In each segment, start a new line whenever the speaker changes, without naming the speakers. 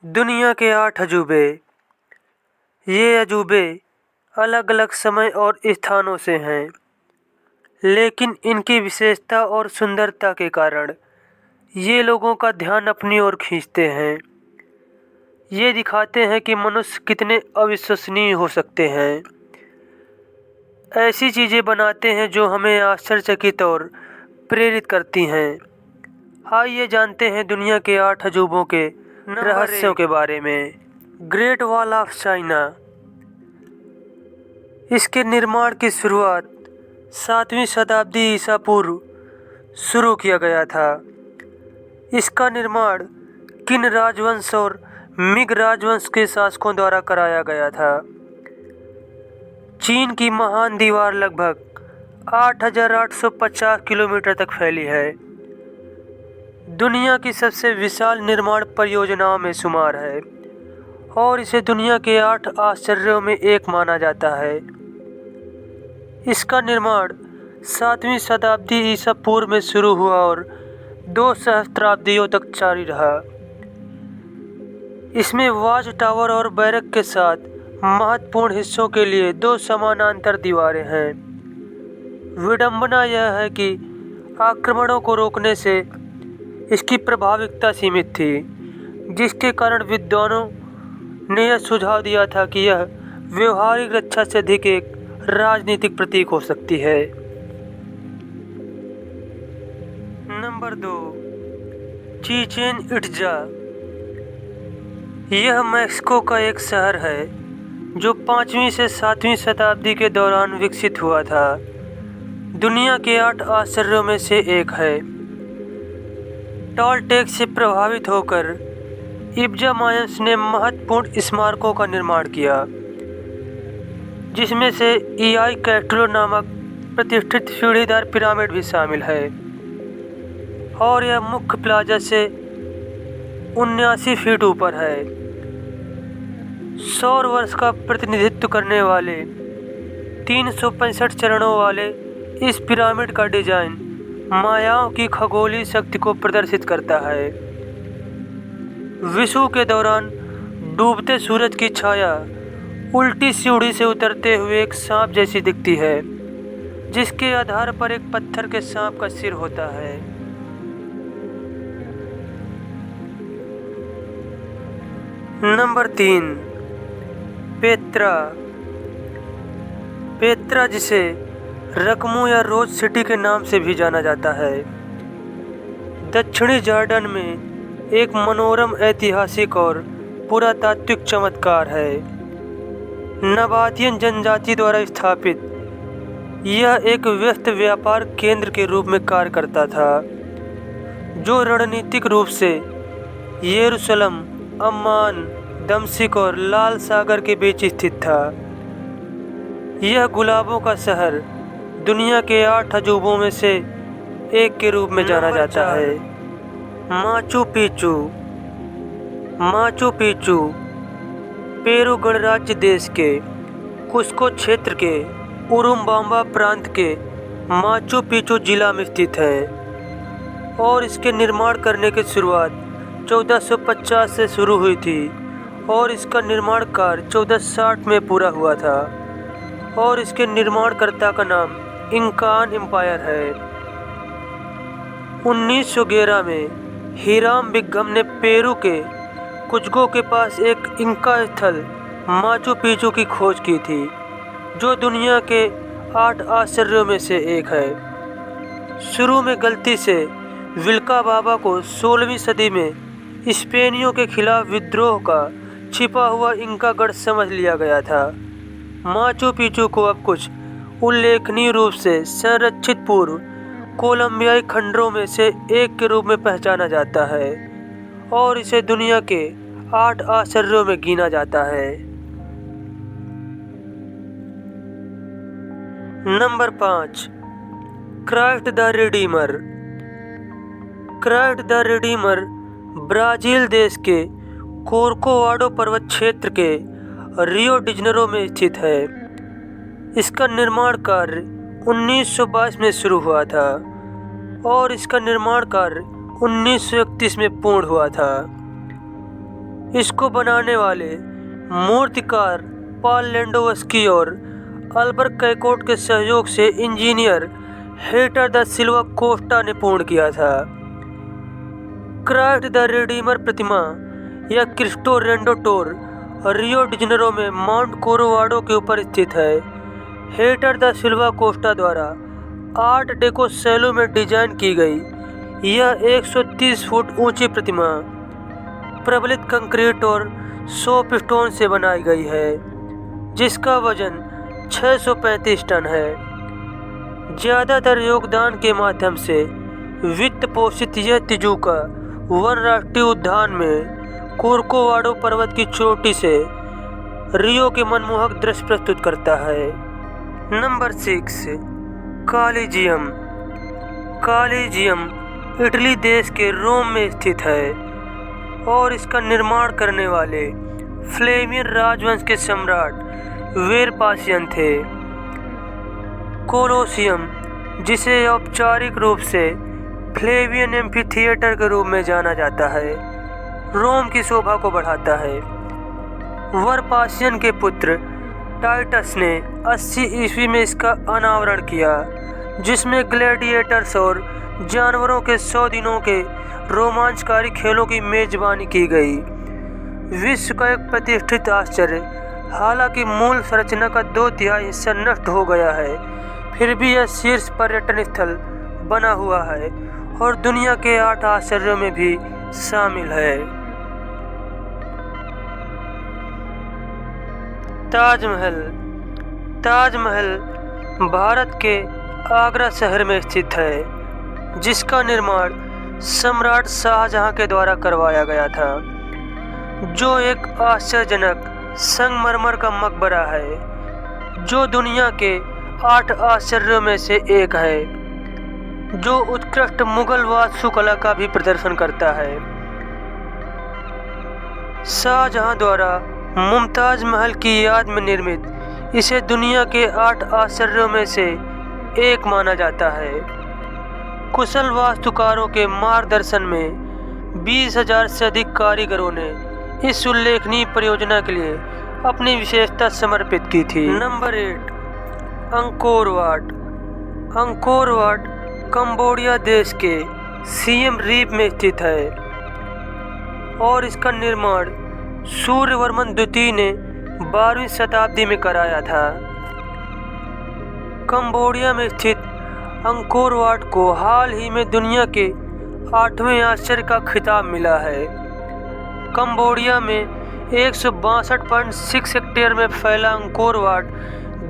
दुनिया के 8 अजूबे। ये अजूबे अलग अलग समय और स्थानों से हैं, लेकिन इनकी विशेषता और सुंदरता के कारण ये लोगों का ध्यान अपनी ओर खींचते हैं। ये दिखाते हैं कि मनुष्य कितने अविश्वसनीय हो सकते हैं। ऐसी चीज़ें बनाते हैं जो हमें आश्चर्यचकित और प्रेरित करती हैं। आइए जानते हैं दुनिया के 8 अजूबों के रहस्यों के बारे में। Great wall of China. इसके निर्माण की शुरुआत 7वीं शताब्दी ईसा पूर्व शुरू किया गया था। इसका निर्माण किन राजवंश और मिंग राजवंश के शासकों द्वारा कराया गया था। चीन की महान दीवार लगभग 8,850 किलोमीटर तक फैली है। दुनिया की सबसे विशाल निर्माण परियोजनाओं में शुमार है और इसे दुनिया के 8 आश्चर्यों में एक माना जाता है। इसका निर्माण 7वीं शताब्दी ईसा पूर्व में शुरू हुआ और 2 सहस्त्राब्दियों तक जारी रहा। इसमें वॉच टावर और बैरक के साथ महत्वपूर्ण हिस्सों के लिए 2 समानांतर दीवारें हैं। विडंबना यह है कि आक्रमणों को रोकने से इसकी प्रभाविकता सीमित थी, जिसके कारण विद्वानों ने यह सुझाव दिया था कि यह व्यवहारिक रक्षा से अधिक एक राजनीतिक प्रतीक हो सकती है। Number 2, Chichen Itza. यह मैक्सिको का एक शहर है जो 5वीं से 7वीं शताब्दी के दौरान विकसित हुआ था। दुनिया के 8 आश्चर्यों में से एक है। टॉलटेक से प्रभावित होकर इब्जा मायंस ने महत्वपूर्ण स्मारकों का निर्माण किया, जिसमें से ईआई कैस्ट्रो नामक प्रतिष्ठित सीढ़ीदार पिरामिड भी शामिल है और यह मुख्य प्लाजा से 79 फीट ऊपर है। सौर वर्ष का प्रतिनिधित्व करने वाले 365 चरणों वाले इस पिरामिड का डिजाइन मायाओं की खगोलीय शक्ति को प्रदर्शित करता है। विषुव के दौरान डूबते सूरज की छाया उल्टी सीढ़ी से उतरते हुए एक सांप जैसी दिखती है, जिसके आधार पर एक पत्थर के सांप का सिर होता है। Number 3, Petra. पेत्रा, जिसे रकमू या रोज सिटी के नाम से भी जाना जाता है, दक्षिणी जॉर्डन में एक मनोरम ऐतिहासिक और पुरातात्विक चमत्कार है। नबातियन जनजाति द्वारा स्थापित यह एक व्यस्त व्यापार केंद्र के रूप में कार्य करता था, जो रणनीतिक रूप से यरूशलेम, अम्मान, दमिश्क और लाल सागर के बीच स्थित था। यह गुलाबों का शहर दुनिया के 8 अजूबों में से एक के रूप में जाना जाता है। Machu Picchu. Machu Picchu Peru गणराज्य देश के कुस्को क्षेत्र के उरुमबाम्बा प्रांत के माचू पिच्चू जिला में स्थित है और इसके निर्माण करने की शुरुआत 1450 से शुरू हुई थी और इसका निर्माण कार्य 1460 में पूरा हुआ था और इसके निर्माणकर्ता का नाम इंकान एम्पायर है। 1911 में हिराम बिग्गम ने पेरू के कुज्को के पास एक इंका स्थल माचू पिच्चू की खोज की थी, जो दुनिया के 8 आश्चर्यों में से एक है। शुरू में गलती से विल्का बाबा को 16वीं सदी में स्पेनियों के खिलाफ विद्रोह का छिपा हुआ इंका गढ़ समझ लिया गया था। माचू पिच्चू को अब कुछ उल्लेखनीय रूप से संरक्षित पूर्व कोलंबियाई खंडरों में से एक के रूप में पहचाना जाता है और इसे दुनिया के 8 आश्चर्यों में गिना जाता है। Number 5, Christ the Redeemer. Christ the Redeemer Brazil देश के कोर्कोवाडो पर्वत क्षेत्र के रियो डी जनेरो में स्थित है। इसका निर्माण कार्य 1922 में शुरू हुआ था और इसका निर्माण कार्य 1931 में पूर्ण हुआ था। इसको बनाने वाले मूर्तिकार पॉल लैंडोवस्की और अल्बर्ट कैकोट के सहयोग से इंजीनियर हेक्टर दा सिल्वा कोस्टा ने पूर्ण किया था। क्राइस्ट द रिडीमर प्रतिमा या क्रिस्टो रेडेंटोर रियो डी जेनेरो में माउंट कोरोवाडो के ऊपर स्थित है। हेक्टर दा सिल्वा कोस्टा द्वारा आर्ट डेको शैली में डिजाइन की गई यह 130 फुट ऊंची प्रतिमा प्रबलित कंक्रीट और सोप स्टोन से बनाई गई है, जिसका वजन 635 टन है। ज्यादातर योगदान के माध्यम से वित्त पोषित यह तिजुका वन राष्ट्रीय उद्यान में कोर्कोवाडो पर्वत की चोटी से रियो के मनमोहक दृश्य प्रस्तुत करता है। Number 6, Colosseum. कॉलिजियम इटली देश के रोम में स्थित है और इसका निर्माण करने वाले फ्लेवियन राजवंश के सम्राट वेस्पासियन थे। कोलोसियम, जिसे औपचारिक रूप से फ्लेवियन एम्फीथिएटर के रूप में जाना जाता है, रोम की शोभा को बढ़ाता है। वेस्पासियन के पुत्र टाइटस ने 80 ईस्वी में इसका अनावरण किया, जिसमें ग्लैडिएटर्स और जानवरों के 100 दिनों के रोमांचकारी खेलों की मेजबानी की गई। विश्व का एक प्रतिष्ठित आश्चर्य, हालांकि मूल संरचना का 2/3 हिस्सा नष्ट हो गया है, फिर भी यह शीर्ष पर्यटन स्थल बना हुआ है और दुनिया के 8 आश्चर्यों में भी शामिल है। ताजमहल। ताजमहल भारत के आगरा शहर में स्थित है, जिसका निर्माण सम्राट शाहजहां के द्वारा करवाया गया था, जो एक आश्चर्यजनक संगमरमर का मकबरा है, जो दुनिया के 8 आश्चर्यों में से एक है, जो उत्कृष्ट मुगल वास्तुकला का भी प्रदर्शन करता है। शाहजहां द्वारा मुमताज महल की याद में निर्मित इसे दुनिया के 8 आश्चर्यों में से एक माना जाता है। कुशल वास्तुकारों के मार्गदर्शन में 20,000 से अधिक कारीगरों ने इस उल्लेखनीय परियोजना के लिए अपनी विशेषता समर्पित की थी। Number 8, Angkor Wat. Angkor Wat Cambodia देश के सियम रीप में स्थित है और इसका निर्माण सूर्यवर्मन द्वितीय ने 12वीं शताब्दी में कराया था। कंबोडिया में स्थित अंकोर वाट को हाल ही में दुनिया के 8वें आश्चर्य का खिताब मिला है। कंबोडिया में 162.6 हेक्टेयर में फैला Angkor Wat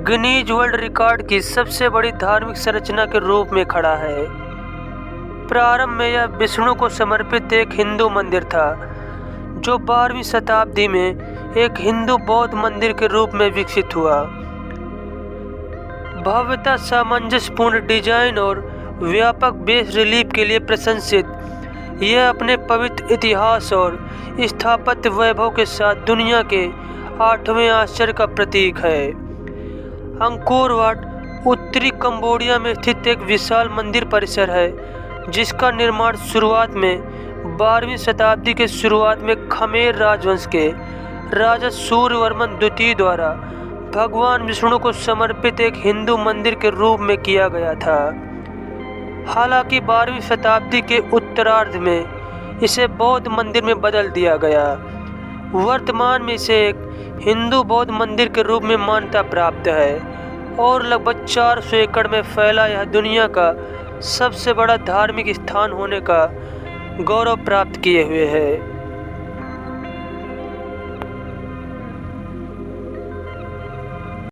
Guinness world record की सबसे बड़ी धार्मिक संरचना के रूप में खड़ा है। प्रारंभ में यह विष्णु को समर्पित एक हिंदू मंदिर था, जो 12वीं शताब्दी में एक हिंदू बौद्ध मंदिर के रूप में विकसित हुआ। भव्यता, सामंजस्यपूर्ण डिजाइन और व्यापक बेस रिलीफ के लिए प्रशंसित, यह अपने पवित्र इतिहास और स्थापत्य वैभव के साथ दुनिया के 8वें आश्चर्य का प्रतीक है। अंकोर वाट उत्तरी कंबोडिया में स्थित एक विशाल मंदिर परिसर है, जिसका निर्माण शुरुआत में 12वीं शताब्दी के शुरुआत में खमेर राजवंश के राजा सूर्यवर्मन द्वितीय द्वारा भगवान विष्णु को समर्पित एक हिंदू मंदिर के रूप में किया गया था। हालांकि 12वीं शताब्दी के उत्तरार्ध में इसे बौद्ध मंदिर में बदल दिया गया। वर्तमान में इसे एक हिंदू बौद्ध मंदिर के रूप में मान्यता प्राप्त है और लगभग 400 एकड़ में फैला यह दुनिया का सबसे बड़ा धार्मिक स्थान होने का गौरव प्राप्त किए हुए है।